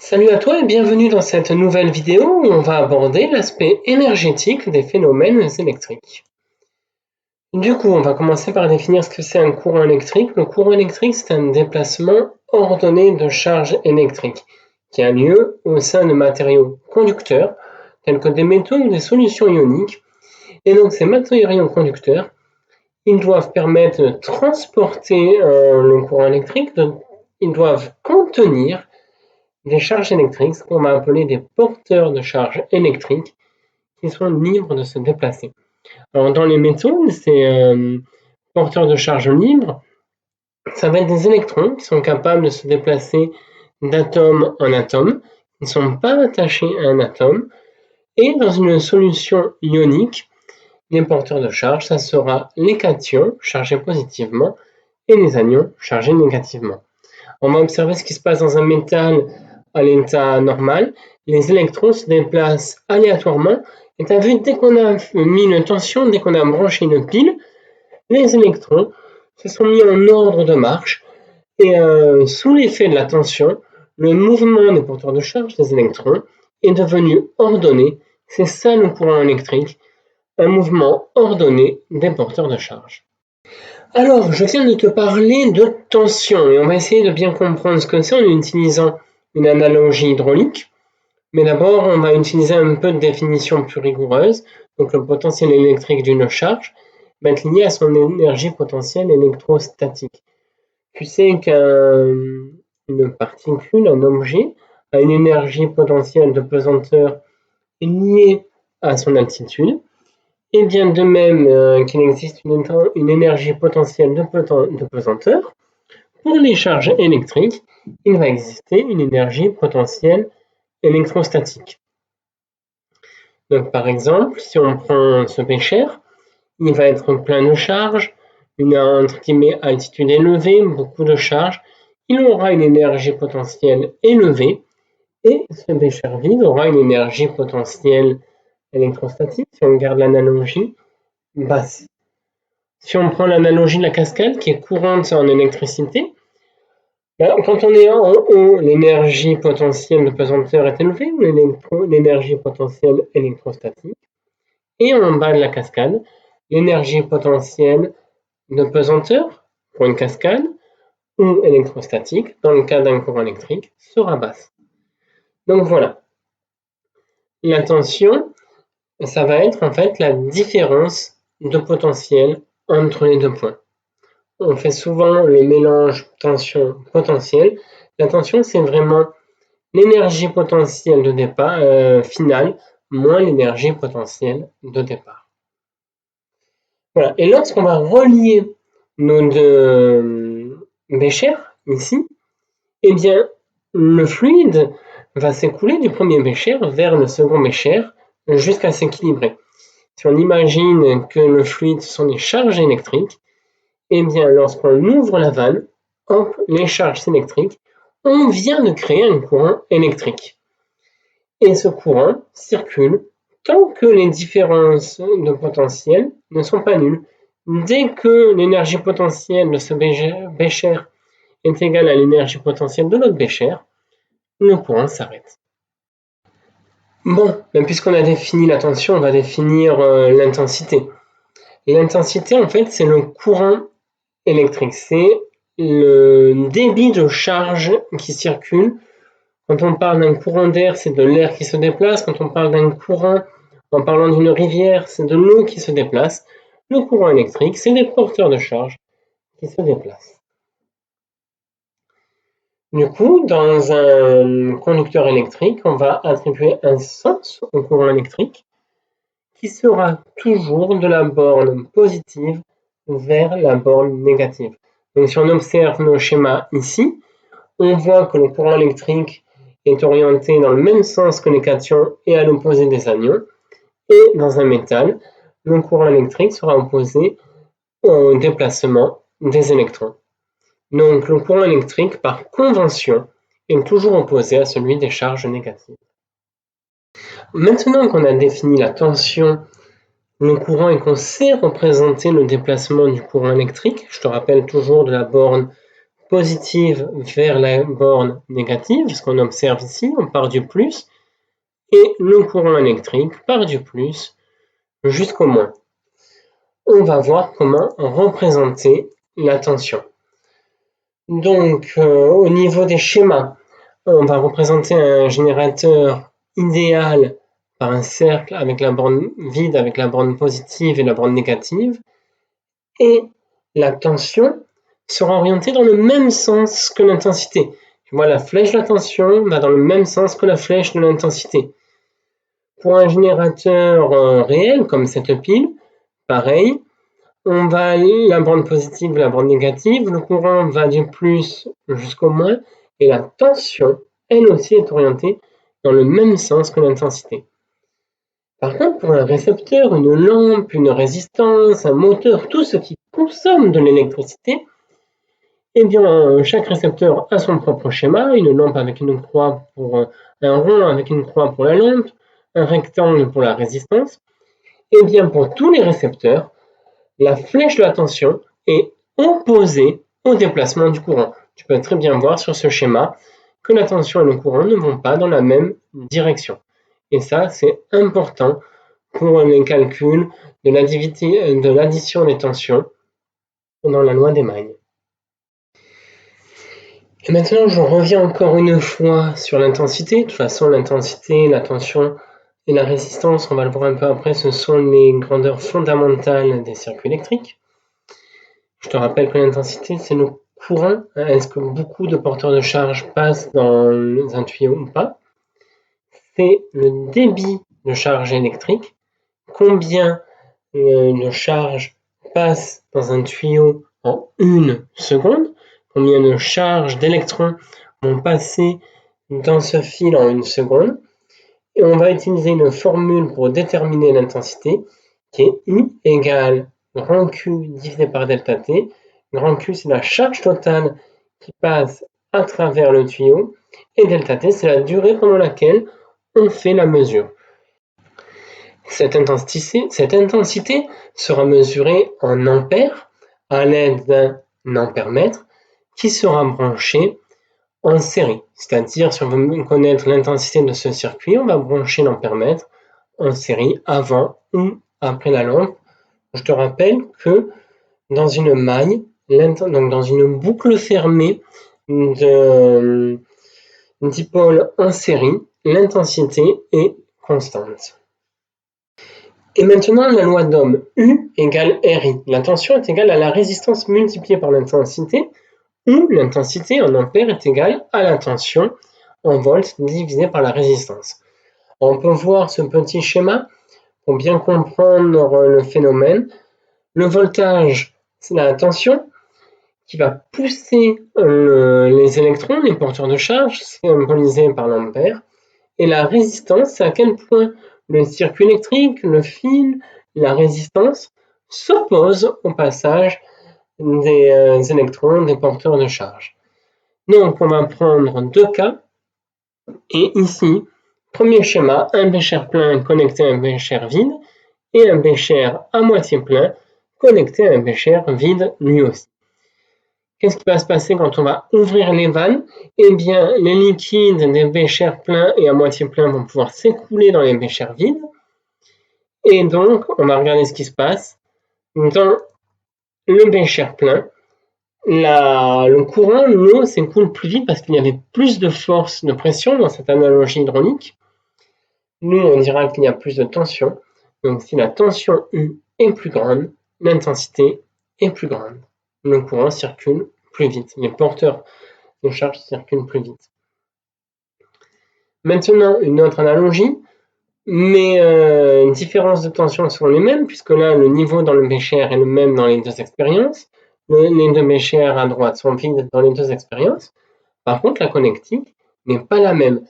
Salut à toi et bienvenue dans cette nouvelle vidéo où on va aborder l'aspect énergétique des phénomènes électriques. Du coup, on va commencer par définir ce que c'est un courant électrique. Le courant électrique, c'est un déplacement ordonné de charge électrique qui a lieu au sein de matériaux conducteurs tels que des métaux ou des solutions ioniques. Et donc ces matériaux conducteurs, ils doivent permettre de transporter le courant électrique, ils doivent contenir des charges électriques, ce qu'on va appeler des porteurs de charges électriques, qui sont libres de se déplacer. Alors dans les métaux, ces porteurs de charges libres, ça va être des électrons qui sont capables de se déplacer d'atome en atome, qui ne sont pas attachés à un atome, et dans une solution ionique, les porteurs de charge, ça sera les cations chargés positivement et les anions chargés négativement. On va observer ce qui se passe dans un métal à l'état normal. Les électrons se déplacent aléatoirement. Et tu as vu, dès qu'on a mis une tension, dès qu'on a branché une pile, les électrons se sont mis en ordre de marche. Et sous l'effet de la tension, le mouvement des porteurs de charge des électrons est devenu ordonné. C'est ça le courant électrique, un mouvement ordonné des porteurs de charge. Alors, je viens de te parler de tension et on va essayer de bien comprendre ce que c'est en utilisant une analogie hydraulique. Mais d'abord, on va utiliser un peu de définition plus rigoureuse. Donc, le potentiel électrique d'une charge va être lié à son énergie potentielle électrostatique. Tu sais qu'une particule, un objet, a une énergie potentielle de pesanteur liée à son altitude. Et bien de même qu'il existe une énergie potentielle de pesanteur, pour les charges électriques, il va exister une énergie potentielle électrostatique. Donc par exemple, si on prend ce bécher, il va être plein de charges, une entre guillemets altitude élevée, beaucoup de charges, il aura une énergie potentielle élevée, et ce bécher vide aura une énergie potentielle électrostatique, si on garde l'analogie, basse. Si on prend l'analogie de la cascade qui est courante en électricité, quand on est en haut, l'énergie potentielle de pesanteur est élevée, l'énergie potentielle électrostatique. Et en bas de la cascade, l'énergie potentielle de pesanteur pour une cascade ou électrostatique, dans le cas d'un courant électrique, sera basse. Donc voilà. La tension, ça va être en fait la différence de potentiel entre les deux points. On fait souvent le mélange tension-potentiel. La tension, c'est vraiment l'énergie potentielle de départ finale moins l'énergie potentielle de départ. Voilà. Et lorsqu'on va relier nos deux béchers ici, eh bien, le fluide va s'écouler du premier bécher vers le second bécher jusqu'à s'équilibrer. Si on imagine que le fluide sont des charges électriques, eh bien, lorsqu'on ouvre la vanne, hop, les charges électriques, on vient de créer un courant électrique. Et ce courant circule tant que les différences de potentiel ne sont pas nulles. Dès que l'énergie potentielle de ce bécher est égale à l'énergie potentielle de l'autre bécher, le courant s'arrête. Bon, puisqu'on a défini la tension, on va définir l'intensité. L'intensité, en fait, c'est le courant électrique. C'est le débit de charge qui circule. Quand on parle d'un courant d'air, c'est de l'air qui se déplace. Quand on parle d'un courant, en parlant d'une rivière, c'est de l'eau qui se déplace. Le courant électrique, c'est des porteurs de charge qui se déplacent. Du coup, dans un conducteur électrique, on va attribuer un sens au courant électrique qui sera toujours de la borne positive vers la borne négative. Donc si on observe nos schémas ici, on voit que le courant électrique est orienté dans le même sens que les cations et à l'opposé des anions. Et dans un métal, le courant électrique sera opposé au déplacement des électrons. Donc le courant électrique, par convention, est toujours opposé à celui des charges négatives. Maintenant qu'on a défini la tension, le courant et qu'on sait représenter le déplacement du courant électrique, je te rappelle toujours de la borne positive vers la borne négative, ce qu'on observe ici, on part du plus, et le courant électrique part du plus jusqu'au moins. On va voir comment représenter la tension. Donc, au niveau des schémas, on va représenter un générateur idéal par un cercle avec la borne vide, avec la borne positive et la borne négative. Et la tension sera orientée dans le même sens que l'intensité. Tu vois, la flèche de la tension va dans le même sens que la flèche de l'intensité. Pour un générateur réel, comme cette pile, pareil, on va la borne positive, la borne négative, le courant va du plus jusqu'au moins, et la tension, elle aussi, est orientée dans le même sens que l'intensité. Par contre, pour un récepteur, une lampe, une résistance, un moteur, tout ce qui consomme de l'électricité, eh bien, chaque récepteur a son propre schéma, une lampe avec une croix pour un rond avec une croix pour la lampe, un rectangle pour la résistance. Eh bien, pour tous les récepteurs, la flèche de la tension est opposée au déplacement du courant. Tu peux très bien voir sur ce schéma que la tension et le courant ne vont pas dans la même direction. Et ça, c'est important pour les calculs de l'addition des tensions dans la loi d'Emagne. Et maintenant, je reviens encore une fois sur l'intensité. De toute façon, l'intensité, la tension et la résistance, on va le voir un peu après, ce sont les grandeurs fondamentales des circuits électriques. Je te rappelle que l'intensité, c'est le courant. Est-ce que beaucoup de porteurs de charge passent dans un tuyau ou pas? C'est le débit de charge électrique. Combien de charge passe dans un tuyau en 1 seconde? Combien de charges d'électrons vont passer dans ce fil en 1 seconde? Et on va utiliser une formule pour déterminer l'intensité qui est U égale grand Q divisé par delta T. Grand Q, c'est la charge totale qui passe à travers le tuyau. Et delta T, c'est la durée pendant laquelle on fait la mesure. Cette intensité sera mesurée en ampères à l'aide d'un ampère-mètre qui sera branché en série. C'est-à-dire, si on veut connaître l'intensité de ce circuit, on va brancher l'ampère-mètre en série avant ou après la lampe. Je te rappelle que dans une maille, donc dans une boucle fermée dipôles en série, l'intensité est constante. Et maintenant, la loi d'Ohm, U égale RI. La tension est égale à la résistance multipliée par l'intensité, ou l'intensité en ampères est égale à la tension en volts divisé par la résistance. On peut voir ce petit schéma pour bien comprendre le phénomène. Le voltage, c'est la tension qui va pousser les électrons, les porteurs de charge, symbolisés par l'ampère. Et la résistance, c'est à quel point le circuit électrique, le fil, la résistance s'opposent au passage des électrons, des porteurs de charge. Donc, on va prendre deux cas. Et ici, premier schéma, un bécher plein connecté à un bécher vide et un bécher à moitié plein connecté à un bécher vide lui aussi. Qu'est-ce qui va se passer quand on va ouvrir les vannes? Eh bien, les liquides des béchers pleins et à moitié pleins vont pouvoir s'écouler dans les béchers vides. Et donc, on va regarder ce qui se passe. Dans le bécher plein, le courant, l'eau s'écoule plus vite parce qu'il y avait plus de force de pression dans cette analogie hydraulique. Nous, on dira qu'il y a plus de tension. Donc, si la tension U est plus grande, l'intensité est plus grande. Le courant circule plus vite. Les porteurs de charge circulent plus vite. Maintenant, une autre analogie, mais les différences de tension sont les mêmes, puisque là, le niveau dans le bécher est le même dans les deux expériences. Les deux béchers à droite sont vides dans les deux expériences. Par contre, la connectique n'est pas la même.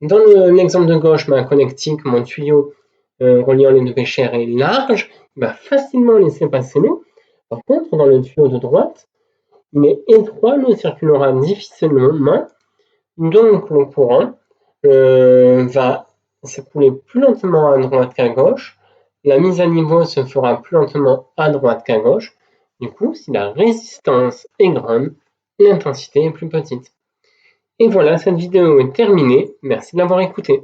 Dans l'exemple de gauche, ma connectique, mon tuyau reliant les deux béchers est large, il va facilement laisser passer l'eau. Par contre, dans le tuyau de droite, il est étroit, l'eau circulera difficilement, donc le courant va s'écouler plus lentement à droite qu'à gauche. La mise à niveau se fera plus lentement à droite qu'à gauche. Du coup, si la résistance est grande, l'intensité est plus petite. Et voilà, cette vidéo est terminée. Merci de l'avoir écoutée.